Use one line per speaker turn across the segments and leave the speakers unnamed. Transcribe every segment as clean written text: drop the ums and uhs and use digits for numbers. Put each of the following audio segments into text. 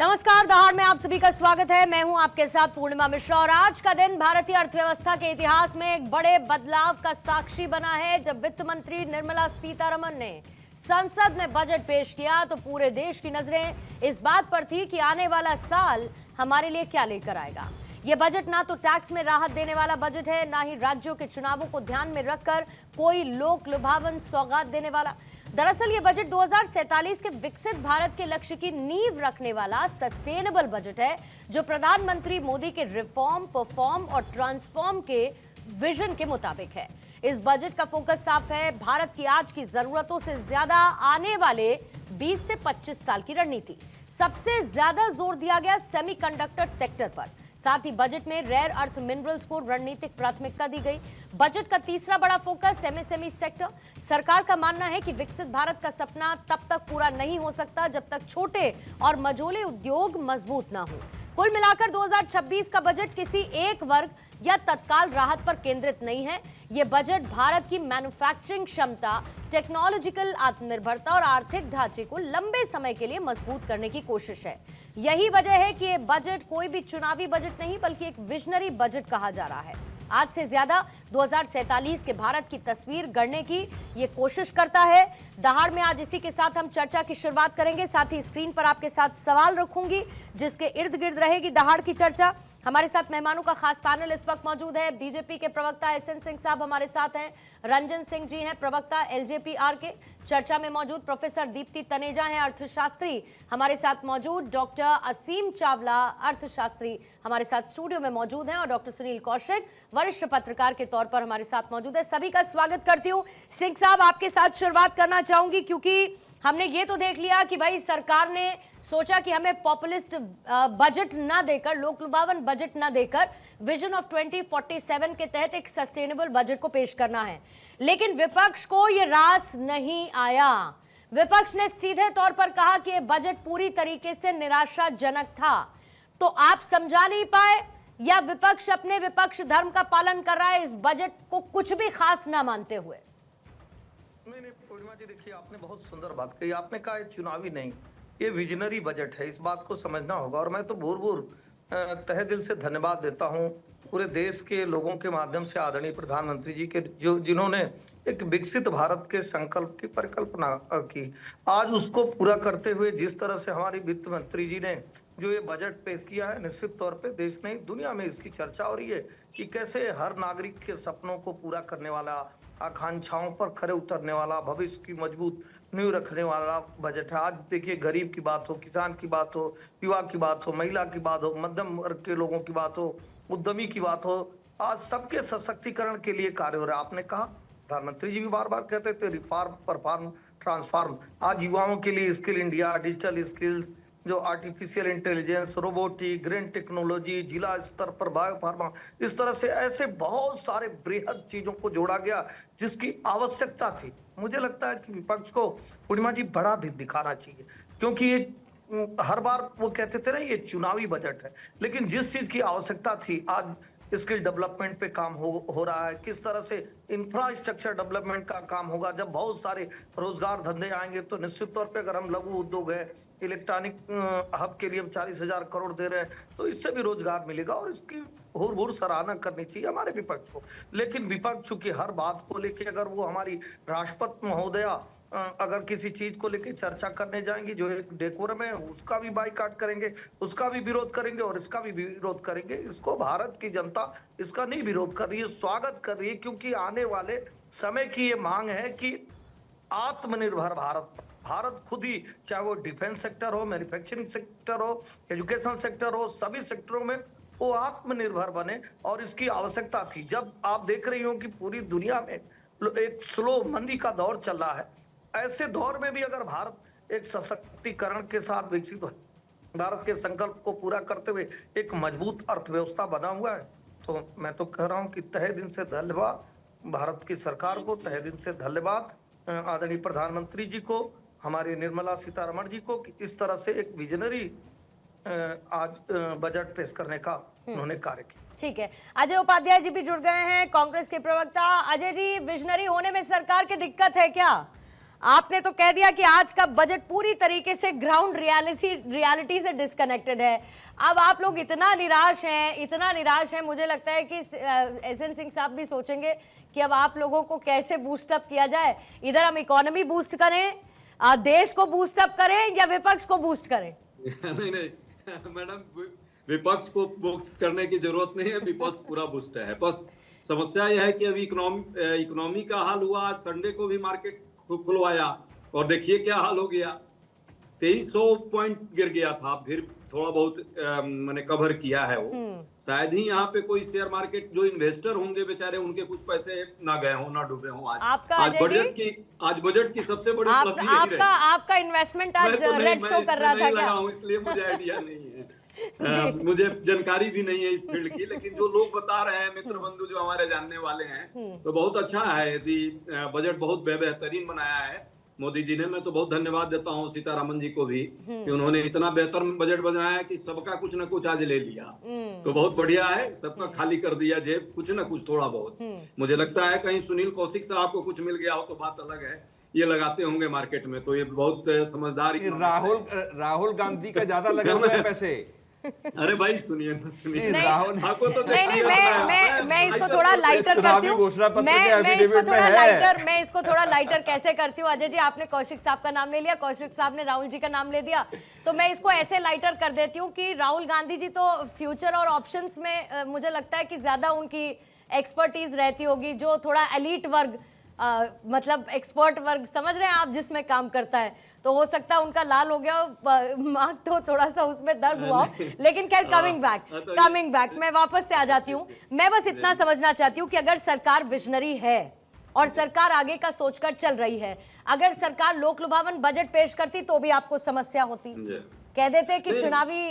नमस्कार, दहाड़ में आप सभी का स्वागत है। मैं हूं आपके साथ पूर्णिमा मिश्रा और आज का दिन भारतीय अर्थव्यवस्था के इतिहास में एक बड़े बदलाव का साक्षी बना है। जब वित्त मंत्री निर्मला सीतारमण ने संसद में बजट पेश किया तो पूरे देश की नजरें इस बात पर थी कि आने वाला साल हमारे लिए क्या लेकर आएगा। यह बजट ना तो टैक्स में राहत देने वाला बजट है, ना ही राज्यों के चुनावों को ध्यान में रखकर कोई लोक लुभावन सौगात देने वाला। दरअसल ये बजट 2047 के विकसित भारत के लक्ष्य की नींव रखने वाला सस्टेनेबल बजट है, जो प्रधानमंत्री मोदी के रिफॉर्म, परफॉर्म और ट्रांसफॉर्म के विजन के मुताबिक है। इस बजट का फोकस साफ है, भारत की आज की जरूरतों से ज्यादा आने वाले 20 से 25 साल की रणनीति। सबसे ज्यादा जोर दिया गया सेमीकंडक्टर सेक्टर पर। साथ ही बजट में रेयर अर्थ मिनरल्स को रणनीतिक प्राथमिकता दी गई। बजट का तीसरा बड़ा फोकस एमएसएमई सेक्टर। सरकार का मानना है कि विकसित भारत का सपना तब तक पूरा नहीं हो सकता जब तक छोटे और मझोले उद्योग मजबूत ना हो। कुल मिलाकर 2026 का बजट किसी एक वर्ग या तत्काल राहत पर केंद्रित नहीं है। यह बजट भारत की मैन्युफैक्चरिंग क्षमता, टेक्नोलॉजिकल आत्मनिर्भरता और आर्थिक ढांचे को लंबे समय के लिए मजबूत करने की कोशिश है। यही वजह है कि यह बजट कोई भी चुनावी बजट नहीं बल्कि एक विजनरी बजट कहा जा रहा है। आज से ज्यादा 2047 के भारत की तस्वीर गढ़ने की ये कोशिश करता है। दहाड़ में आज इसी के साथ हम चर्चा की शुरुआत करेंगे। साथ ही स्क्रीन पर आपके साथ सवाल रखूंगी जिसके इर्द गिर्द रहेगी दहाड़ की चर्चा। हमारे साथ मेहमानों का खास पैनल इस वक्त मौजूद है। बीजेपी के प्रवक्ता एसएन सिंह साहब हमारे साथ हैं, रंजन सिंह जी हैं प्रवक्ता एलजेपीआर के। चर्चा में मौजूद प्रोफेसर दीप्ति तनेजा हैं अर्थशास्त्री हमारे साथ मौजूद। डॉक्टर असीम चावला अर्थशास्त्री हमारे साथ स्टूडियो में मौजूद हैं और डॉक्टर सुनील कौशिक वरिष्ठ पत्रकार के तौर पर हमारे साथ मौजूद है। सभी का स्वागत करती हूँ। सिंह साहब, आपके साथ शुरुआत करना चाहूंगी क्योंकि हमने ये तो देख लिया कि भाई सरकार ने सोचा कि हमें पॉपुलिस्ट बजट ना देकर, लोक लुभावन बजट ना देकर विजन ऑफ 2047 के तहत एक सस्टेनेबल बजट को पेश करना है। लेकिन विपक्ष को ये रास नहीं आया। विपक्ष ने सीधे तौर पर कहा कि ये बजट पूरी तरीके से निराशाजनक था। तो आप समझा नहीं पाए या विपक्ष अपने विपक्ष धर्म का पालन कर रहा है इस बजट को कुछ भी खास ना मानते हुए?
नहीं, पूर्णिमा जी, देखिए आपने बहुत सुंदर बात कही। आपने कहा ये चुनावी नहीं, ये विजनरी बजट है, इस बात को समझना होगा। और मैं तो भूर तहे दिल से धन्यवाद देता हूँ पूरे देश के लोगों के माध्यम से आदरणीय प्रधानमंत्री जी के, जिन्होंने एक विकसित भारत के संकल्प की परिकल्पना की। आज उसको पूरा करते हुए जिस तरह से हमारी वित्त मंत्री जी ने जो ये बजट पेश किया है, निश्चित तौर पे देश नहीं दुनिया में इसकी चर्चा हो रही है कि कैसे हर नागरिक के सपनों को पूरा करने वाला, आकांक्षाओं पर खरे उतरने वाला, भविष्य की मजबूत नींव रखने वाला बजट है। आज देखिए, गरीब की बात हो, किसान की बात हो, युवा की बात हो, महिला की बात हो, मध्यम वर्ग के लोगों की बात हो, उद्यमी की बात हो, आज सबके सशक्तिकरण के लिए कार्य हो रहा है। आपने कहा, प्रधानमंत्री जी भी बार बार कहते थे रिफॉर्म, परफॉर्म, ट्रांसफॉर्म। आज युवाओं के लिए स्किल इंडिया, डिजिटल स्किल्स, जो artificial intelligence, robotic, green technology, जिला स्तर पर बायोफार्मा, इस तरह से ऐसे बहुत सारे बृहद चीजों को जोड़ा गया जिसकी आवश्यकता थी। मुझे लगता है कि विपक्ष को पूर्णिमा जी बड़ा दिखाना चाहिए, क्योंकि ये हर बार वो कहते थे ना ये चुनावी बजट है, लेकिन जिस चीज की आवश्यकता थी, आज स्किल डेवलपमेंट पे काम हो रहा है। किस तरह से इंफ्रास्ट्रक्चर डेवलपमेंट का काम होगा। जब बहुत सारे रोजगार धंधे आएंगे तो निश्चित तौर पे अगर हम लघु उद्योग है, इलेक्ट्रॉनिक हब के लिए हम 40,000 करोड़ दे रहे हैं, तो इससे भी रोजगार मिलेगा और इसकी भूर सराहना करनी चाहिए हमारे विपक्ष को। लेकिन विपक्ष चूंकि हर बात को लेके, अगर वो हमारी राष्ट्रपति महोदया अगर किसी चीज को लेके चर्चा करने जाएंगी जो एक डेकोरम है, उसका भी बाइकाट करेंगे, उसका भी विरोध करेंगे और इसका भी विरोध करेंगे। इसको भारत की जनता इसका नहीं विरोध कर रही है, स्वागत कर रही है, क्योंकि आने वाले समय की ये मांग है कि आत्मनिर्भर भारत खुद ही, चाहे वो डिफेंस सेक्टर हो, मैन्युफैक्चरिंग सेक्टर हो, एजुकेशन सेक्टर हो, सभी सेक्टरों में वो आत्मनिर्भर बने और इसकी आवश्यकता थी। जब आप देख रही हो कि पूरी दुनिया में एक स्लो मंदी का दौर चल रहा है, ऐसे दौर में भी अगर भारत एक सशक्तिकरण के साथ विकसित भारत के संकल्प को पूरा करते हुए एक मजबूत अर्थव्यवस्था बना हुआ है, तो मैं तो कह रहा हूं कि तहे दिन से धन्यवाद भारत की सरकार को, तहे दिन से धन्यवाद आदरणीय प्रधानमंत्री जी को, हमारी निर्मला सीतारमण जी को, कि इस तरह से एक विजनरी आज बजट पेश करने का उन्होंने कार्य किया।
ठीक है, अजय उपाध्याय जी भी जुड़ गए हैं, कांग्रेस के प्रवक्ता। अजय जी, विजनरी होने में सरकार की दिक्कत है क्या? आपने तो कह दिया कि आज का बजट पूरी तरीके से ग्राउंड रियलिटी से डिस्कनेक्टेड है। अब आप लोग इतना निराश हैं, मुझे लगता है कि एसएन सिंह साहब भी सोचेंगे कि अब आप लोगों को कैसे बूस्टअप किया जाए। इधर हम इकोनॉमी बूस्ट करें, देश को बूस्टअप करें या विपक्ष को बूस्ट करें?
नहीं मैडम, विपक्ष को बूस्ट करने की जरूरत नहीं है, विपक्ष पूरा बूस्ट है। बस समस्या यह है कि अभी इकोनॉमी का हाल हुआ। आज संडे को भी मार्केट खुलवाया और देखिए क्या हाल हो गया, 2300 पॉइंट गिर गया था। फिर थोड़ा बहुत मैंने कवर किया है वो। शायद ही यहाँ पे कोई शेयर मार्केट जो इन्वेस्टर होंगे बेचारे, उनके कुछ पैसे ना गए हों, ना डूबे हों। आज बजट की सबसे बड़ी उपलब्धि यही रही।
आपका इन्वेस्टमेंट आज रेड शो कर रहा था क्या?
इसलिए मुझे आइडिया नहीं है। मुझे जानकारी भी नहीं है इस फील्ड की, लेकिन जो लोग बता रहे हैं, मित्र बंधु जो हमारे जानने वाले हैं, तो बहुत अच्छा है। यदि बजट बहुत बेहतरीन बनाया है मोदी जी ने, मैं तो बहुत धन्यवाद देता हूँ सीतारमन जी को भी कि उन्होंने इतना बेहतर बजट बनाया कि सबका कुछ ना कुछ आज ले लिया। तो बहुत बढ़िया है, सबका खाली कर दिया जेब, कुछ ना कुछ थोड़ा बहुत। मुझे लगता है कहीं सुनील कौशिक साहब को कुछ मिल गया हो तो बात अलग है, ये लगाते होंगे मार्केट में, तो ये बहुत समझदार।
राहुल गांधी का ज्यादा लगा हुआ है पैसे।
अरे भाई सुनिए ना, सुनिए
राहुल,
नहीं, मैं इसको थोड़ा लाइटर करती हूँ। मैं इसको थोड़ा लाइटर कैसे करती हूँ? अजय जी, आपने कौशिक साहब का नाम ले लिया, कौशिक साहब ने राहुल जी का नाम ले दिया, तो मैं इसको ऐसे लाइटर कर देती हूँ कि राहुल गांधी जी तो फ्यूचर और ऑप्शंस में मुझे लगता है कि ज्यादा उनकी एक्सपर्टीज रहती होगी, जो थोड़ा एलीट वर्ग मतलब एक्सपर्ट वर्ग समझ रहे हैं आप, जिसमें काम करता है, तो हो सकता है उनका लाल हो गया मार्क, तो थोड़ा सा उसमें दर्द हुआ। लेकिन खैर, कमिंग बैक मैं वापस से आ जाती हूँ। मैं बस इतना समझना चाहती हूँ कि अगर सरकार विजनरी है और सरकार आगे का सोचकर चल रही है, अगर सरकार लोक लुभावन बजट पेश करती तो भी आपको समस्या होती। कह देते कि चुनावी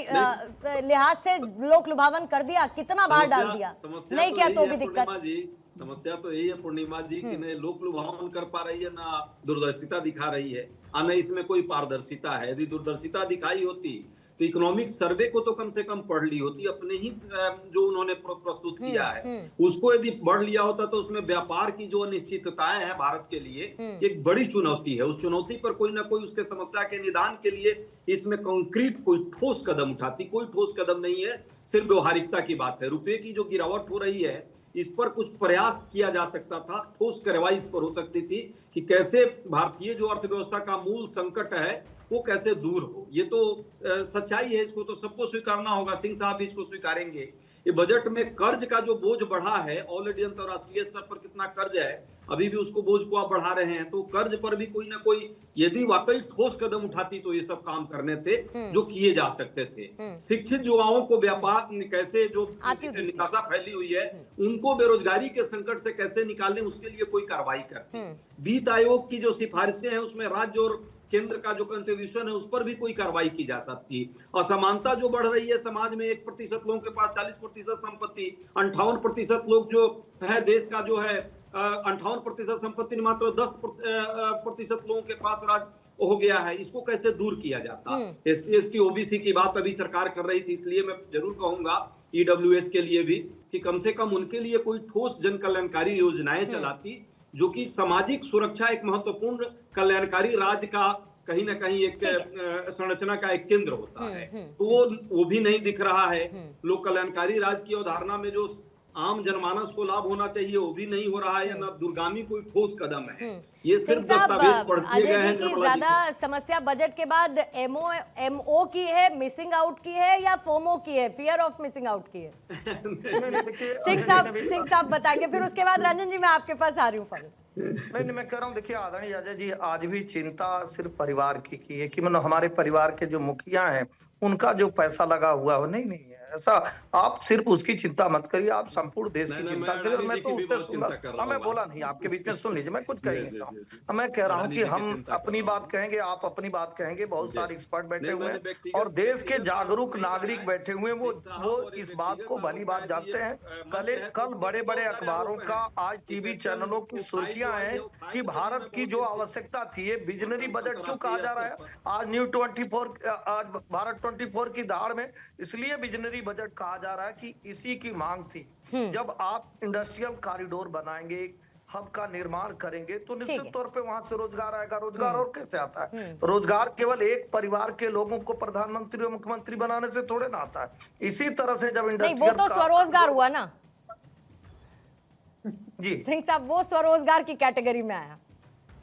लिहाज से लोक लुभावन कर दिया, कितना बार डाल दिया, नहीं किया तो भी दिक्कत।
समस्या तो यही है पूर्णिमा जी कि न लोक लुभावन कर पा रही है, ना दूरदर्शिता दिखा रही है, और न इसमें कोई पारदर्शिता है। यदि दूरदर्शिता दिखाई होती तो इकोनॉमिक सर्वे को तो कम से कम पढ़ ली होती, अपने ही जो उन्होंने प्रस्तुत किया है उसको यदि पढ़ लिया होता तो उसमें व्यापार की जो अनिश्चितताएं हैं भारत के लिए एक बड़ी चुनौती है। उस चुनौती पर कोई ना कोई उसके समस्या के निदान के लिए इसमें कंक्रीट कोई ठोस कदम उठाती। कोई ठोस कदम नहीं है, सिर्फ व्यवहारिकता की बात है। रुपए की जो गिरावट हो रही है, इस पर कुछ प्रयास किया जा सकता था, ठोस कार्रवाई इस पर हो सकती थी कि कैसे भारतीय जो अर्थव्यवस्था का मूल संकट है वो कैसे दूर हो। ये तो सच्चाई है, इसको तो सबको स्वीकारना होगा। सिंह साहब भी इसको स्वीकारेंगे। ये बजट में कर्ज का जो बोझ बढ़ा है, ऑलरेडी अंतरराष्ट्रीय स्तर पर कितना कर्ज है, अभी भी उसको बोझ को आप बढ़ा रहे हैं, तो कर्ज पर भी कोई ना कोई यदि वाकई ठोस कदम उठाती तो ये सब काम करने थे जो किए जा सकते थे। शिक्षित युवाओं को व्यापार कैसे, जो निकासा फैली हुई है उनको बेरोजगारी के संकट से कैसे निकालने, उसके लिए कोई कार्रवाई करती। वित्त आयोग की जो सिफारिशें हैं उसमें राज्य और केंद्र का जो कंट्रीब्यूशन है उस पर भी कोई कार्रवाई की जा सकती। असमानता जो बढ़ रही है समाज में, 1% लोगों के पास 40% संपत्ति, 58% लोग जो है देश का जो है 58% संपत्ति, मात्र 10% लोगों के पास राज हो गया है। इसको कैसे दूर किया जाता? SC ST OBC की बात अभी सरकार कर रही थी, इसलिए मैं जरूर कहूंगा EWS के लिए भी कि कम से कम उनके लिए कोई ठोस जन कल्याणकारी योजनाएं चलाती, जो कि सामाजिक सुरक्षा एक महत्वपूर्ण कल्याणकारी राज्य का कहीं ना कहीं एक संरचना का एक केंद्र होता है, तो वो भी नहीं दिख रहा है। लोक कल्याणकारी राज्य की अवधारणा में जो आम जनमानस को लाभ होना चाहिए वो भी नहीं हो रहा है, ना दूरगामी कोई ठोस कदम है। ये सिर्फ दस्तावेज पढ़ते गए हैं।
ज्यादा समस्या बजट के बाद MO की है, मिसिंग आउट की है, या फोमो की है, फियर ऑफ मिसिंग आउट की है? सिंह साहब बताएंगे, फिर उसके बाद रंजन जी मैं आपके पास आ रही हूँ।
मैं कह रहा हूँ, देखिए आदरणीय अजय जी, आज भी चिंता सिर्फ परिवार की है कि मतलब हमारे परिवार के जो मुखिया हैं उनका जो पैसा लगा हुआ हो, नहीं है ऐसा। आप सिर्फ उसकी चिंता मत करिए, आप संपूर्ण देश की चिंता करिए। मैं तो उससे सुन, मैं बोला नहीं, आपके बीच में सुन लीजिए, मैं कुछ कह नहीं रहा हूँ। मैं कह रहा हूँ कि हम अपनी बात कहेंगे, आप अपनी बात कहेंगे, बहुत सारे एक्सपर्ट बैठे हुए हैं और देश के जागरूक नागरिक बैठे हुए हैं, वो इस बात को भली बात जानते हैं। कल बड़े बड़े अखबारों का, आज टीवी चैनलों की सुर्खियां हैं कि भारत की जो आवश्यकता थी, ये विजनरी बजट क्यों कहा जा रहा है आज न्यूज 24, आज भारत 24 की दाड़ में, इसलिए विजनरी बजट कहा जा रहा है कि इसी की मांग थी। जब आप इंडस्ट्रियल कॉरिडोर बनाएंगे, हब का निर्माण करेंगे तो
ठीक
निश्चित
है।
तौर पे वहां से रोजगार आएगा। रोजगार और कैसे आता है? रोजगार केवल एक परिवार के लोगों को प्रधानमंत्री और मुख्यमंत्री बनाने से थोड़े ना आता है। इसी तरह से जब
नहीं, वो
इंडस्ट्रियल
तो स्वरोजगार हुआ ना
जी
सिंह साहब, वो स्वरोजगार की कैटेगरी में आया।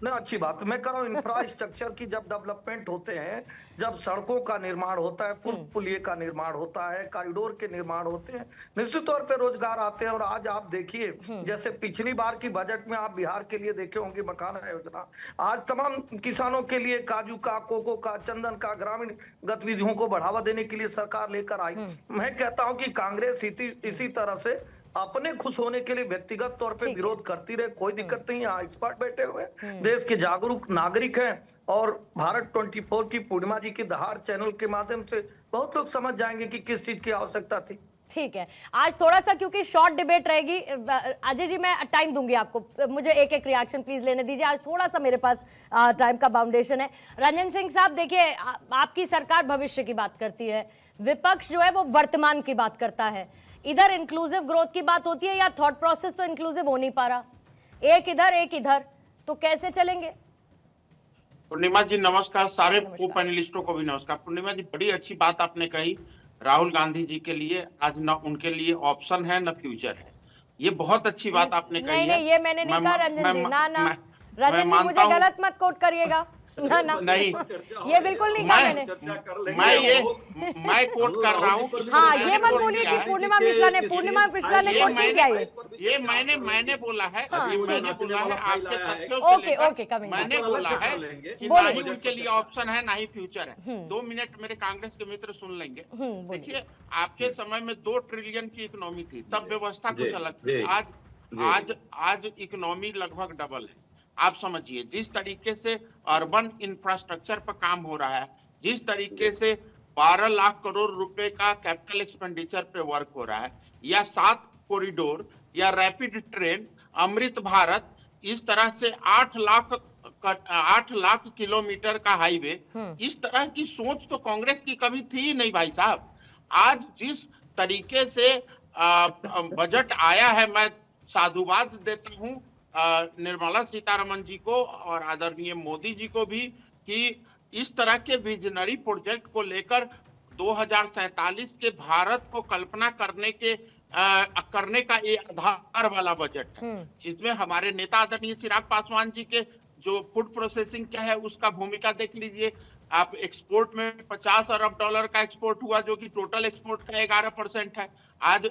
ना, अच्छी बात मैं कर रहा हूँ। इंफ्रास्ट्रक्चर की जब डेवलपमेंट होते हैं, जब सड़कों का निर्माण होता है, पुल पुलिये का निर्माण होता है, कॉरिडोर के निर्माण होते हैं, निश्चित तौर पे रोजगार आते हैं। और आज आप देखिए, जैसे पिछली बार की बजट में आप बिहार के लिए देखे होंगे मखाना योजना, आज तमाम किसानों के लिए काजू का, कोको का, चंदन का, ग्रामीण गतिविधियों को बढ़ावा देने के लिए सरकार लेकर आई। मैं कहता हूं कि कांग्रेस इसी तरह से अपने खुश होने के लिए व्यक्तिगत तौर पे विरोध करती रहे, कोई दिक्कत नहीं। यहाँ एक्सपर्ट बैठे हुए हैं, देश के जागरूक नागरिक हैं, और भारत 24 की पूर्णिमा जी की दहाड़ चैनल के माध्यम से बहुत लोग समझ जाएंगे कि किस चीज की आवश्यकता थी।
ठीक है, आज थोड़ा सा क्योंकि शॉर्ट डिबेट रहेगी, अजय जी मैं टाइम दूंगी आपको, मुझे एक एक रिएक्शन प्लीज लेने दीजिए, आज थोड़ा सा मेरे पास टाइम का बाउंडेशन है। रंजन सिंह साहब देखिए, आपकी सरकार भविष्य की बात करती है, विपक्ष जो है वो वर्तमान की बात करता है। इधर इंक्लूसिव ग्रोथ की बात होती है, या थॉट प्रोसेस तो इंक्लूसिव हो नहीं पा रहा, एक इधर, तो कैसे चलेंगे?
पूर्णिमा जी नमस्कार, सारे को पैनलिस्टों को भी नमस्कार। पूर्णिमा जी बड़ी अच्छी बात आपने कही, राहुल गांधी जी के लिए आज न उनके लिए ऑप्शन है न फ्यूचर है, ये बहुत अच्छी बात आपने कही है।
नहीं, ये मैंने नहीं कहा रंजन जी, ना रंजन जी मुझे गलत मत कोट करिएगा, ना
नहीं,
ये बिल्कुल नहीं कहा मैंने।
मैं कोट कर रहा हूँ।
हाँ, ये मत बोलिए कि पूर्णिमा मिश्रा ने कोट नहीं किया
ये मैंने बोला है, मैंने बोला है आपके तथ्यों से लेकर मैंने बोला है कि ना ही उनके लिए ऑप्शन है ना ही फ्यूचर है। 2 मिनट मेरे कांग्रेस के मित्र सुन लेंगे। देखिए, आपके समय में 2 ट्रिलियन की इकोनॉमी थी, तब व्यवस्था कुछ अलग थी। आज इकोनॉमी लगभग डबल है। आप समझिए, जिस तरीके से अर्बन इंफ्रास्ट्रक्चर पर काम हो रहा है, जिस तरीके से 12 लाख करोड़ रुपए का कैपिटल एक्सपेंडिचर पे वर्क हो रहा है, या 7 कॉरिडोर या रैपिड ट्रेन, अमृत भारत, इस तरह से 8 लाख किलोमीटर का हाईवे, इस तरह की सोच तो कांग्रेस की कभी थी ही नहीं भाई साहब। आज जिस तरीके से बजट आया है, मैं साधुवाद देता हूं निर्मला सीतारमन जी को और आदरणीय मोदी जी को भी, कि इस तरह के विजनरी प्रोजेक्ट को लेकर 2047 के भारत को कल्पना करने का ये आधार वाला बजट है, जिसमें हमारे नेता आदरणीय चिराग पासवान जी के जो फूड प्रोसेसिंग क्या है उसका भूमिका देख लीजिए। आप एक्सपोर्ट में 50 अरब डॉलर का एक्सपोर्ट हुआ, जो कि टोटल एक्सपोर्ट का 11% है। आज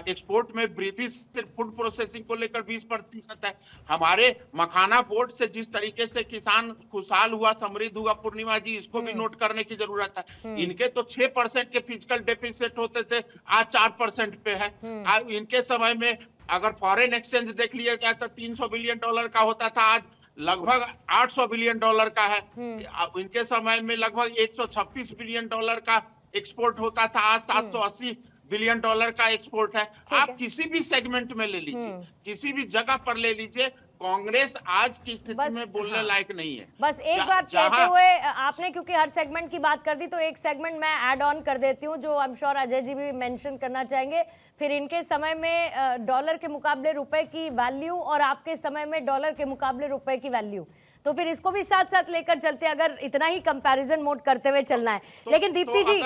एक्सपोर्ट में वृद्धि सिर्फ फूड प्रोसेसिंग को लेकर 20% है। हमारे मखाना बोर्ड से जिस तरीके से किसान खुशहाल हुआ, समृद्ध हुआ, पूर्णिमा जी इसको भी नोट करने की जरूरत है। इनके तो 6% के फिजिकल डेफिसिट होते थे, आज 4% पे है। आज इनके समय में अगर फॉरेन एक्सचेंज देख लिया जाए तो 300 बिलियन डॉलर का होता था, आज लगभग 800 बिलियन डॉलर का है। इनके समय में लगभग 126 बिलियन डॉलर का एक्सपोर्ट होता था, आज 780 बिलियन डॉलर का एक्सपोर्ट है। आप किसी भी सेगमेंट में ले लीजिए, किसी भी जगह पर ले लीजिए, कांग्रेस आज की स्थिति में बोलने लायक नहीं है।
बस एक बात कहते हुए, आपने क्योंकि हर सेगमेंट की बात कर दी, तो एक सेगमेंट मैं ऐड ऑन कर देती हूँ, जो I am sure Ajay ji भी मेंशन करना चाहेंगे। फिर इनके समय में डॉलर के मुकाबले रुपए की वैल्यू, और आपके समय में डॉलर के मुकाबले रुपए की वैल्यू, तो फिर इसको भी साथ साथ लेकर चलते, अगर इतना ही कंपैरिजन मोड करते हुए चलना है। लेकिन दीप्ति जी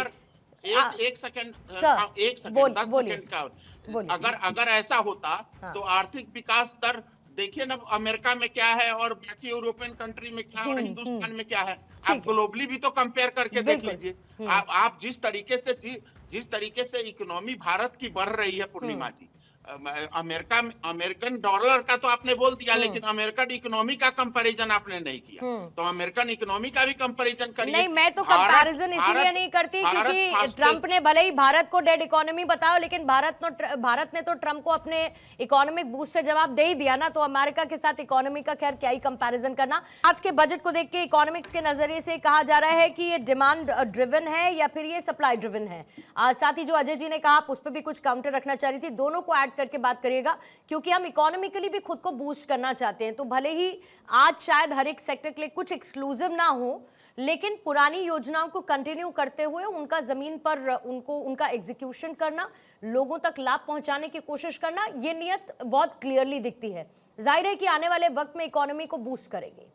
एक सेकंड 10 सेकंड का, अगर ऐसा होता तो आर्थिक विकास दर देखिए ना, अमेरिका में क्या है और बाकी यूरोपियन कंट्री में क्या है और हिंदुस्तान में क्या है, आप ग्लोबली भी तो कंपेयर करके देख लीजिए। आप जिस तरीके से इकोनॉमी भारत की बढ़ रही है पूर्णिमा जी, अमेरिकन डॉलर का तो आपने बोल दिया, लेकिन अमेरिकन इकोनॉमी का कंपैरिजन आपने नहीं किया, तो अमेरिकन इकोनॉमी का भी कंपैरिजन करिए।
नहीं, मैं तो कंपैरिजन इसीलिए नहीं करती क्योंकि ट्रंप ने भले ही भारत को डेड इकोनॉमी बताया, लेकिन भारत ने तो ट्रंप को अपने इकोनॉमिक बूस्ट से जवाब दे ही दिया ना, तो अमेरिका के साथ इकोनॉमी का खैर क्या ही कंपैरिजन करना। आज के बजट को देख के इकोनॉमिक्स के नजरिए से कहा जा रहा है कि ये डिमांड ड्रिवन है या फिर ये सप्लाई ड्रिवन है। साथ ही जो अजय जी ने कहा, आप उस पर भी कुछ काउंटर रखना चाह रही थी, दोनों को ऐड करके बात करिएगा, क्योंकि हम इकोनॉमिकली भी खुद को बूस्ट करना चाहते हैं। तो भले ही आज शायद हर एक सेक्टर के लिए कुछ एक्सक्लूसिव ना हो, लेकिन पुरानी योजनाओं को कंटिन्यू करते हुए उनका जमीन पर उनका एग्जीक्यूशन करना, लोगों तक लाभ पहुंचाने की कोशिश करना, ये नियत बहुत क्लियरली दिखती है। जाहिर है कि आने वाले वक्त में इकोनॉमी को बूस्ट करेगी।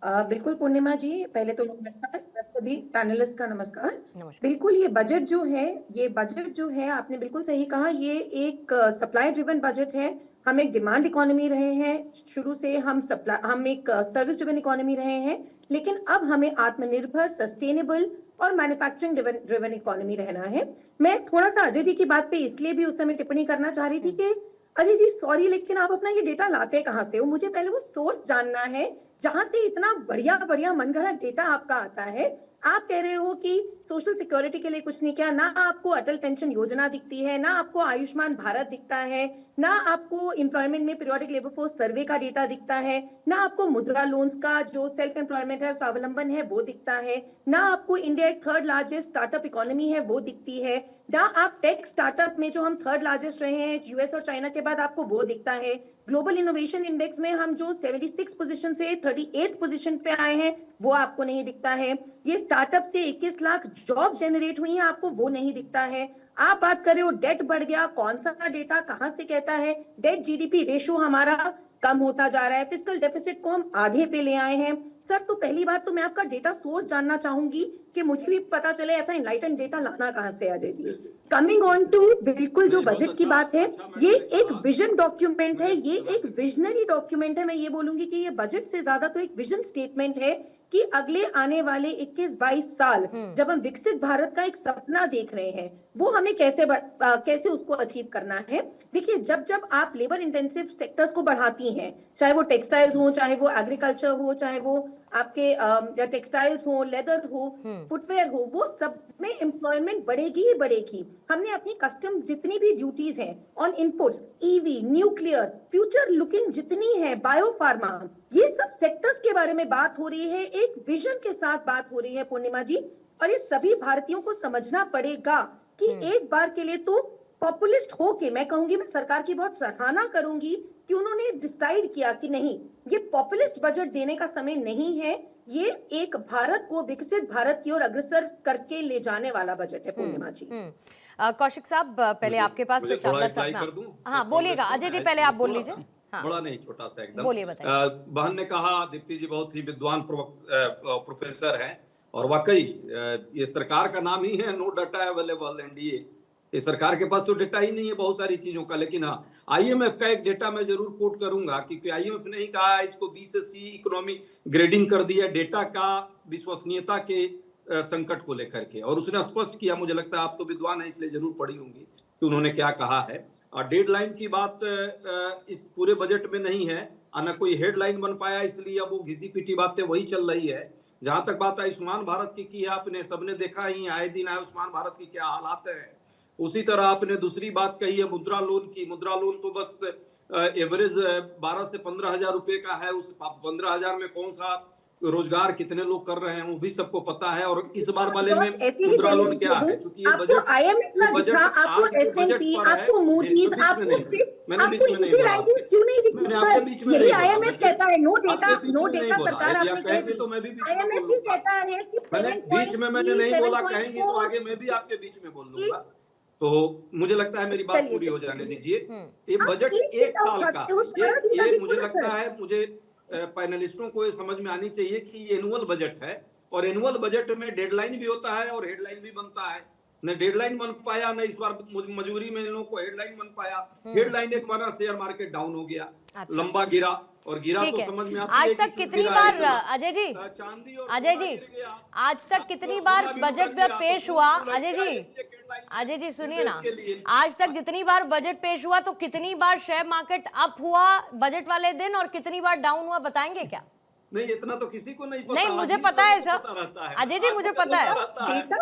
बिल्कुल पूर्णिमा जी, पहले तो नमस्कार सभी पैनलिस्ट का नमस्कार।
नमस्कार।
बिल्कुल ये बजट जो है आपने बिल्कुल सही कहा, ये एक सप्लाई ड्रिवन बजट है। हम एक डिमांड इकोनॉमी रहे हैं शुरू से, हम एक सर्विस ड्रिवन इकोनॉमी रहे हैं, लेकिन अब हमें आत्मनिर्भर, सस्टेनेबल और मैन्युफैक्चरिंग ड्रिवन इकोनॉमी रहना है। मैं थोड़ा सा अजय जी की बात पे इसलिए भी उस समय टिप्पणी करना चाह रही थी कि अजय जी सॉरी, लेकिन आप अपना ये डेटा लाते कहाँ से हो? मुझे पहले वो सोर्स जानना है जहां से इतना बढ़िया बढ़िया मनगढ़ंत डेटा आपका आता है। आप कह रहे हो कि सोशल सिक्योरिटी के लिए कुछ नहीं किया, ना आपको अटल पेंशन योजना दिखती है, ना आपको आयुष्मान भारत दिखता है, ना आपको एम्प्लॉयमेंट में पीरियोडिक लेबर फोर्स सर्वे का डेटा दिखता है, ना आपको मुद्रा लोन्स का जो सेल्फ एम्प्लॉयमेंट है, स्वावलंबन है, वो दिखता है, ना आपको इंडिया एक थर्ड लार्जेस्ट स्टार्टअप इकोनॉमी है वो दिखती है, ना आप टेक स्टार्टअप में जो हम थर्ड लार्जेस्ट रहे हैं यूएस और चाइना के बाद आपको वो दिखता है। ग्लोबल इनोवेशन इंडेक्स में हम जो 76 पोजीशन से 38 पोजीशन पे आए हैं वो आपको नहीं दिखता है। ये स्टार्टअप से 21 लाख जॉब जनरेट हुई हैं, आपको वो नहीं दिखता है। आप बात कर रहे हो डेट बढ़ गया, कौन सा डेटा कहां से कहता है? डेट जीडीपी रेशो हमारा कम होता जा रहा है, फिस्कल डेफिसिट को हम आधे पे ले आए हैं। सर, तो पहली बात तो मैं आपका डेटा सोर्स जानना चाहूंगी कि मुझे भी पता चले ऐसा इनलाइटन डेटा लाना कहां से Ajay ji. Coming on to बिल्कुल जो बजट की बात है, ये एक विजन डॉक्यूमेंट है, ये एक विजनरी डॉक्यूमेंट है। मैं ये बोलूंगी कि ये बजट से ज्यादा तो एक विजन स्टेटमेंट है कि अगले आने वाले 21-22 साल जब हम विकसित भारत का एक सपना देख रहे हैं, वो हमें कैसे उसको अचीव करना है। देखिए, जब जब आप लेबर इंटेंसिव सेक्टर्स को बढ़ाती हैं, चाहे वो टेक्सटाइल्स हो, चाहे वो एग्रीकल्चर हो, चाहे वो आपके टेक्सटाइल्स हो, लेदर हो, फुटवेयर हो, वो सब में एम्प्लॉयमेंट बढ़ेगी ही बढ़ेगी। हमने अपनी कस्टम जितनी भी ड्यूटीज हैं on inputs, EV, nuclear, future looking जितनी है, बायोफार्मा, ये सब सेक्टर्स के बारे में बात हो रही है, एक विजन के साथ बात हो रही है पूर्णिमा जी। और ये सभी भारतीयों को समझना पड़ेगा कि एक बार के लिए तो पॉपुलिस्ट होके मैं कहूंगी, मैं सरकार की बहुत सराहना करूंगी कि उन्होंने डिसाइड किया कि नहीं, ये पॉपुलिस्ट बजट देने का समय नहीं है, ये एक भारत को विकसित भारत की ओर अग्रसर करके ले जाने वाला बजट है पूर्णिमा जी।
कौशिक साहब, पहले आपके पास तो चावला साहब, हाँ बोलिएगा अजय जी, पहले आप बोल लीजिए। हाँ,
बड़ा नहीं, छोटा सा एकदम
बोलिए, बताइए।
बहन ने कहा, दीप्ति जी बहुत ही विद्वान प्रोफेसर हैं, और वाकई ये सरकार का नाम ही है नो डाटा अवेलेबल एनडीए। ये सरकार के पास तो डेटा ही नहीं है बहुत सारी चीजों का। लेकिन हाँ, आईएमएफ का एक डेटा मैं जरूर कोट करूंगा, क्योंकि आईएमएफ ने ही कहा इसको बी से सी इकोनॉमी ग्रेडिंग कर दिया डेटा का विश्वसनीयता के संकट को लेकर के, और उसने स्पष्ट किया, मुझे लगता है आप तो विद्वान हैं इसलिए जरूर पढ़ी होंगी कि उन्होंने क्या कहा है। और डेडलाइन की बात इस पूरे बजट में नहीं है, ना कोई हेडलाइन बन पाया, इसलिए अब वो घिसी पिटी बातें वही चल रही है। जहां तक बात आयुष्मान भारत की है, आपने सबने देखा ही, आए दिन आयुष्मान भारत की क्या हालात है। उसी तरह आपने दूसरी बात कही है मुद्रा लोन की। मुद्रा लोन तो बस एवरेज 12 से 15 हजार रुपए का है। उस 15 हजार में कौन सा रोजगार कितने लोग कर रहे हैं वो भी सबको पता है। और इस बार वाले में मुद्रा लोन क्या है, क्योंकि ये बजट
आपको एसएनपी, आपको मूडीज, आपको इनकी रैंकिंग्स क्यों नहीं दिखती सर? यही आईएमएफ कहता है नो डेटा सरकार आपने कह दी। आईएमएफ भी कहता है कि
बीच में मैंने नहीं बोला, कहेंगे तो आगे मैं भी आपके बीच में बोल लूंगा, तो मुझे लगता है मेरी बात पूरी हो जाने दीजिए। ये बजट एक साल का, ये मुझे लगता है, मुझे पैनलिस्टों को ये समझ में आनी चाहिए कि ये एनुअल बजट है, और एनुअल बजट में डेडलाइन भी होता है और हेडलाइन भी बनता है। न डेडलाइन बन पाया, न इस बार मजबूरी में इन लोगों को हेडलाइन बन पाया। हेडलाइन एक बार शेयर मार्केट डाउन हो गया, लंबा गिरा, और गिरा तो समझ में आता है।
आज तक कितनी बार अजय जी, आज तक कितनी बार बजट में पेश हुआ? अजय जी सुनिए ना, आज तक जितनी बार बजट पेश हुआ तो कितनी बार शेयर मार्केट अप हुआ बजट वाले दिन और कितनी बार डाउन हुआ, बताएंगे क्या?
नहीं, इतना तो किसी को नहीं पता।
नहीं, मुझे पता है सर, अजय जी मुझे पता है,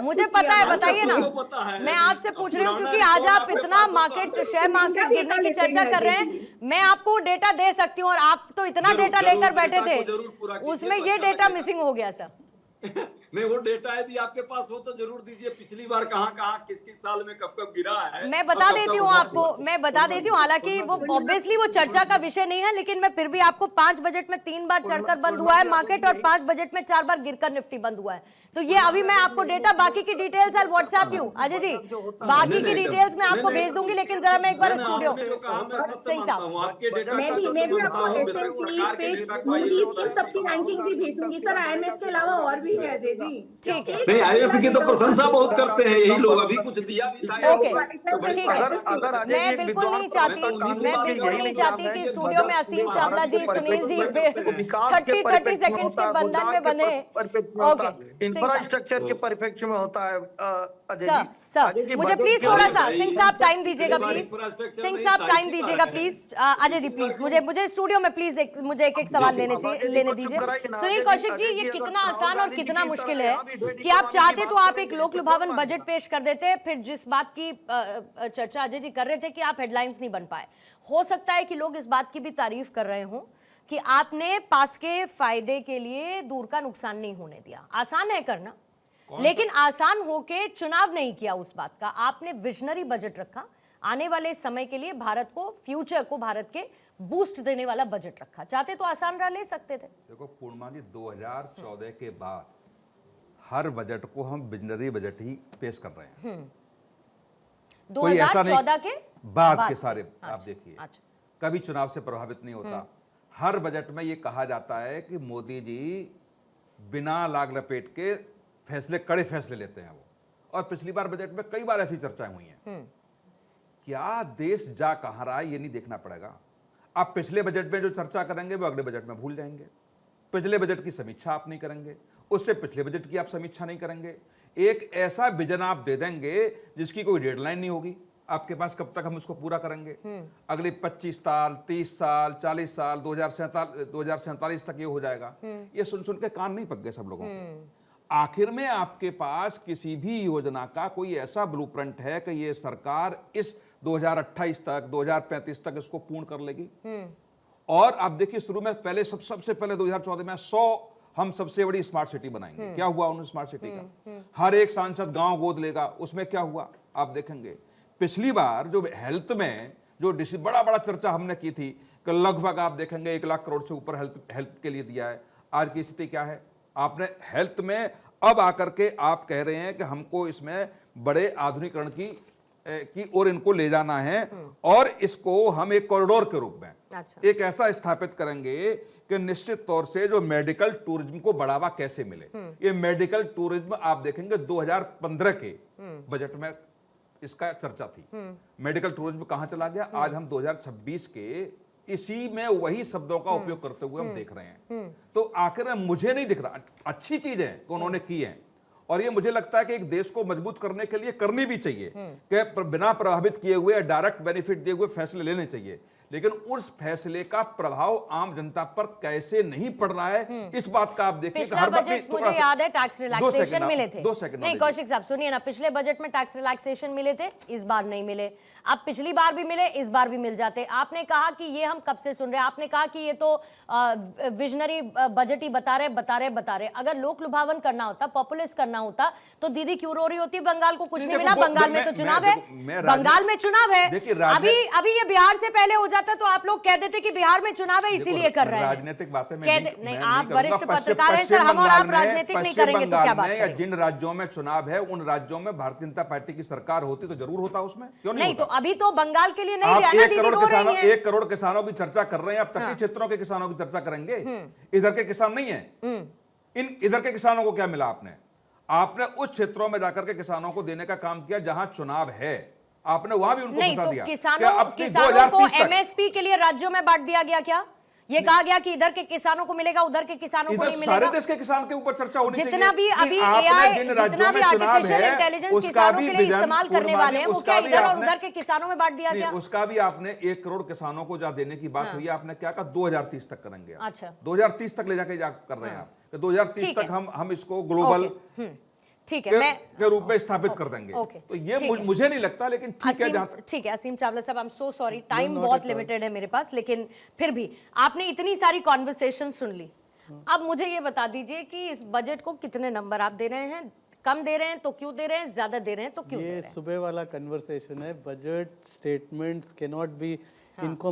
मुझे पता है, बताइए ना। मैं आपसे पूछ रही हूँ क्योंकि आज आप इतना मार्केट, शेयर मार्केट गिरने की चर्चा कर रहे हैं। मैं आपको डेटा दे सकती हूँ, और आप तो इतना डेटा लेकर बैठे थे, उसमें ये डेटा मिसिंग हो गया सर।
नहीं, वो डेटा यदि आपके पास हो तो जरूर दीजिए, पिछली बार कहाँ कहाँ किस किस साल में कब कब गिरा है।
मैं बता देती हूँ आपको, मैं बता देती हूँ, हालांकि वो ऑब्वियसली वो चर्चा का विषय नहीं है, लेकिन मैं फिर भी आपको 5 बजट में 3 बार चढ़कर बंद हुआ है मार्केट और 5 बजट में 4 बार गिरकर निफ्टी बंद हुआ है। तो ये अभी मैं आपको डेटा, बाकी की details I WhatsApp you Ajay ji, बाकी की डिटेल्स मैं आपको भेज दूंगी, लेकिन जरा मैं एक बार स्टूडियो सिंह साहब,
मैं भी आपको S&P, फिच, मूडीज की सबकी रैंकिंग भी भेजूंगी सर। IMF के अलावा और भी है अजय जी।
ठीक है।
नहीं, IMF की तो प्रशंसा बहुत करते हैं यही लोग, अभी कुछ दिया भी था।
ओके ठीक है। मैं बिल्कुल नहीं चाहती कि स्टूडियो में असीम चावला जी, सुनील जी 30 सेकंड्स के बंधन में बंधे। ओके,
इंफ्रास्ट्रक्चर के परिप्रेक्ष्य में होता है अजय जी।
सर मुझे प्लीज थोड़ा सा सिंह साहब टाइम दीजिएगा प्लीज, सिंह साहब टाइम दीजिएगा प्लीज। अजय जी प्लीज मुझे स्टूडियो में प्लीज मुझे एक सवाल लेने दीजिए। सुनील कौशिक जी, ये कितना आसान और कितना मुश्किल है कि आप चाहते तो आप एक लोक लुभावन बजट पेश कर देते, फिर जिस बात की चर्चा अजय जी कर रहे थे कि आप हेडलाइंस नहीं बन पाए, हो सकता है कि लोग इस बात की भी तारीफ कर रहे हों कि आपने पास के फायदे के लिए दूर का नुकसान नहीं होने दिया। आसान है करना, लेकिन आसान होके चुनाव नहीं किया उस बात का। आपने विजनरी बजट रखा, आने वाले समय के लिए भारत को, फ्यूचर को भारत के बूस्ट देने वाला बजट रखा। चाहते तो आसान राह ले सकते थे।
देखो पूर्णिमा जी, 2014 के बाद हर बजट को हम विजनरी बजट ही पेश कर रहे हैं।
2014 के
बाद के सारे आप देखिए,
अच्छा।
कभी चुनाव से प्रभावित नहीं होता। हर बजट में ये कहा जाता है कि मोदी जी बिना लाग लपेट के फैसले, कड़े फैसले लेते हैं वो। और पिछली बार बजट में कई बार ऐसी चर्चाएं हुई हैं। क्या देश जा कहां रहा है ये नहीं देखना पड़ेगा। आप पिछले बजट में जो चर्चा करेंगे वो अगले बजट में भूल जाएंगे। पिछले बजट की समीक्षा आप नहीं करेंगे, उससे पिछले बजट की आप समीक्षा नहीं करेंगे। एक ऐसा विजन आप दे देंगे जिसकी कोई डेडलाइन नहीं होगी आपके पास, कब तक हम उसको पूरा करेंगे। अगले 25 साल, 30 साल, 40 साल, 2047 तक ये हो जाएगा। ये सुन सुन के कान नहीं पक गए सब लोगों के। आखिर में आपके पास किसी भी योजना का कोई ऐसा ब्लूप्रिंट है कि ये सरकार इस 2028 तक, 2035 तक इसको पूर्ण कर लेगी। और आप देखिए, शुरू में पहले सबसे पहले 2014 में 100 हम सबसे बड़ी स्मार्ट सिटी बनाएंगे। क्या हुआ उन स्मार्ट सिटी का? हर एक सांसद गांव गोद लेगा, उसमें क्या हुआ आप देखेंगे। पिछली बार जो हेल्थ में जो बड़ा बड़ा चर्चा हमने की थी कि लगभग आप देखेंगे 1 लाख करोड़ से ऊपर हेल्थ के लिए दिया है। आज की स्थिति क्या है? आपने हेल्थ में अब आकर के आप कह रहे हैं कि हमको इसमें बड़े आधुनिकीकरण की ओर इनको ले जाना है, और इसको हम एक कॉरिडोर के रूप में एक ऐसा स्थापित करेंगे कि निश्चित तौर से जो मेडिकल टूरिज्म को बढ़ावा कैसे मिले। ये मेडिकल टूरिज्म आप देखेंगे 2015 के बजट में इसका चर्चा थी। मेडिकल टूरिज्म कहां चला गया? आज हम 2026 के इसी में वही शब्दों का उपयोग करते हुए हम देख रहे हैं। तो आखिर में मुझे नहीं दिख रहा, अच्छी चीज है कि उन्होंने की है, और ये मुझे लगता है कि एक देश को मजबूत करने के लिए करनी भी चाहिए कि बिना प्रभावित किए हुए, डायरेक्ट बेनिफिट दिए हुए फैसले लेने चाहिए। लेकिन उस फैसले का प्रभाव आम जनता पर कैसे नहीं पड़ रहा है, इस बात का आप देखिए।
पिछला बजट मुझे याद है टैक्स रिलैक्सेशन मिले थे।
2 सेकंड
नहीं कौशिक साहब सुनिए ना, पिछले बजट में टैक्स रिलैक्सेशन मिले थे, इस बार नहीं मिले। अब पिछली बार भी मिले, इस बार भी मिल जाते। आपने कहा कि ये हम कब से सुन रहे हैं, आपने कहा कि ये तो विजनरी बजट ही बता रहे। अगर लोक लुभावन करना होता, पॉपुलिस्ट करना होता, तो दीदी क्यों रो रही होती बंगाल को कुछ नहीं मिला? बंगाल में तो चुनाव है, बंगाल में चुनाव है। अभी ये बिहार से पहले हो जाता तो आप लोग कह देते कि बिहार में चुनाव है इसीलिए कर रहे हैं।
राजनीतिक बातें
नहीं, आप वरिष्ठ पत्रकार हैं सर, हम और आप राजनीतिक नहीं करेंगे तो क्या बात करें?
जिन राज्यों में चुनाव है उन राज्यों में भारतीय जनता पार्टी की सरकार होती तो जरूर होता, उसमें क्यों नहीं होता?
तो अभी तो बंगाल के लिए नहीं दिया ना, दीदी रो रही हैं।
1 करोड़ किसानों की चर्चा कर रहे हैं, अब तटीय क्षेत्रों के किसानों की चर्चा करेंगे। इधर के किसान नहीं है। इधर के किसानों को क्या मिला? आपने उस क्षेत्रों में जाकर के किसानों को देने का काम किया जहां चुनाव है, आपने वहां भी उनको फंसा दिया।
किसानों को एमएसपी के लिए राज्यों में बांट दिया गया क्या? ये कहा गया कि इधर के किसानों को मिलेगा, उधर के किसानों को नहीं मिलेगा।
सारे देश के किसान के ऊपर चर्चा होनी चाहिए।
जितना भी अभी एआई, जितना भी आर्टिफिशियल इंटेलिजेंस किसानों के लिए इस्तेमाल करने वाले हैं, वो क्या इधर और उधर के किसानों में बांट दिया गया?
उसका भी आपने 1 करोड़ किसानों को जहां देने की बात हुई, आपने क्या कहा 2030 तक करेंगे।
अच्छा,
2030 तक ले जाके कर रहे हैं आप, 2030 तक हम इसको ग्लोबल
ठीक है
के रूप में स्थापित कर देंगे। तो ये मुझे नहीं लगता, लेकिन ठीक है।
ठीक है असीम चावला साहब, I am so sorry, time बहुत लिमिटेड है मेरे पास, लेकिन फिर भी आपने इतनी सारी कॉन्वर्सेशन सुन ली, अब मुझे ये बता दीजिए कि इस बजट को कितने नंबर आप दे रहे हैं? कम दे रहे हैं तो क्यों दे रहे हैं, ज्यादा दे रहे हैं तो क्यों दे रहे
ये
हैं?
सुबह वाला कन्वर्सेशन है। Budget statements can not be, इनको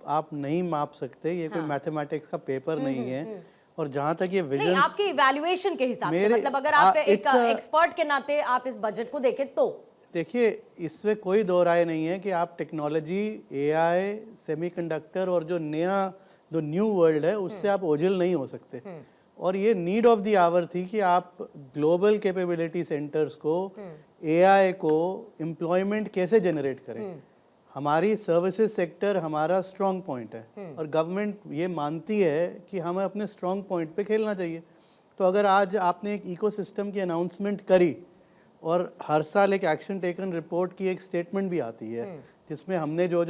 आप नहीं माप सकते। ये कोई मैथमेटिक्स का पेपर नहीं है। और जहाँ तक ये
नहीं,
विजन,
आपकी इवैल्यूएशन के हिसाब से,
मेरे-
मतलब अगर आप एक
it's a-
एक्सपर्ट के नाते आप इस बजट को देखें तो
देखिए इसमें कोई दो राय नहीं है कि आप टेक्नोलॉजी, एआई, सेमीकंडक्टर और जो न्यू वर्ल्ड है उससे आप ओझल नहीं हो सकते। और ये नीड ऑफ द आवर थी कि आप ग्लोबल कैपेबिलिटी सेंटर्स को, एआई को एम्प्लॉयमेंट कैसे जनरेट करें। हमारी सर्विसेज सेक्टर हमारा स्ट्रॉन्ग पॉइंट है और गवर्नमेंट ये मानती है कि हमें अपने स्ट्रॉन्ग पॉइंट पे खेलना चाहिए। तो अगर आज आपने एक इकोसिस्टम की अनाउंसमेंट करी और हर साल एक एक्शन टेकन रिपोर्ट की एक स्टेटमेंट भी आती है जिसमें हमने जो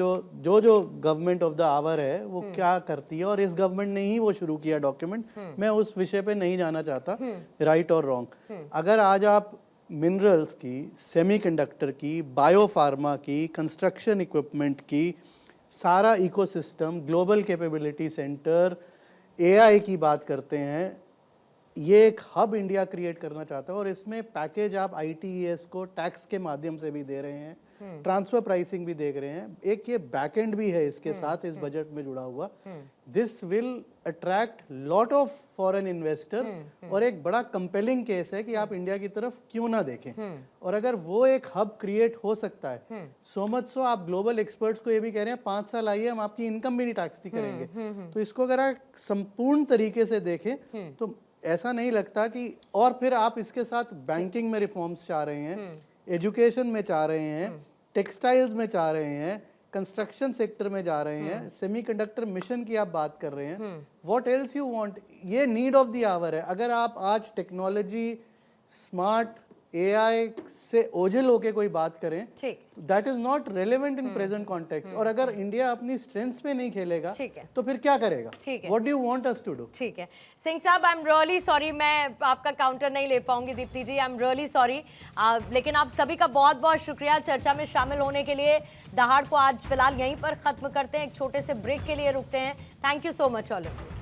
गवर्नमेंट ऑफ द आवर है वो क्या करती है, और इस गवर्नमेंट ने ही वो शुरू किया डॉक्यूमेंट। मैं उस विषय पे नहीं जाना चाहता राइट और रॉन्ग। अगर आज आप मिनरल्स की, सेमीकंडक्टर की, बायोफार्मा की, कंस्ट्रक्शन इक्विपमेंट की, सारा ecosystem, global capability centre, AI की बात करते हैं, ये एक हब इंडिया क्रिएट करना चाहता है। और इसमें पैकेज आप ITES को टैक्स के माध्यम से भी दे रहे हैं, ट्रांसफर प्राइसिंग भी देख रहे हैं, एक ये बैकएंड भी है इसके साथ इस बजट में जुड़ा हुआ। This will attract lot of foreign investors और एक बड़ा कंपेलिंग केस है कि आप इंडिया की तरफ क्यों ना देखें। और अगर वो एक हब क्रिएट हो सकता है, सो मच सो आप ग्लोबल एक्सपर्ट्स को ये भी कह रहे हैं 5 साल आइए हम आपकी इनकम भी नहीं टैक्स नहीं करेंगे। तो इसको अगर आप संपूर्ण तरीके से देखें तो ऐसा नहीं लगता कि, और फिर आप इसके साथ बैंकिंग में रिफॉर्म्स चाह रहे हैं, एजुकेशन में चाह रहे हैं, टेक्सटाइल्स में चाह रहे हैं, कंस्ट्रक्शन सेक्टर में जा रहे हैं, सेमीकंडक्टर मिशन की आप बात कर रहे हैं। What else you want? ये नीड ऑफ द आवर है। अगर आप आज टेक्नोलॉजी, स्मार्ट एआई से ओझल होके कोई बात करें, that is not relevant in present context. और अगर इंडिया अपनी स्ट्रेंथ्स पे नहीं खेलेगा तो फिर क्या करेगा? What do you want us to do?
ठीक है सिंह साहब, आई एम रियली सॉरी, मैं आपका काउंटर नहीं ले पाऊंगी दीप्ति जी, आई एम रियली सॉरी। लेकिन आप सभी का बहुत बहुत शुक्रिया चर्चा में शामिल होने के लिए। दहाड़ को आज फिलहाल यहीं पर खत्म करते हैं, एक छोटे से ब्रेक के लिए रुकते हैं। Thank you so much all of you.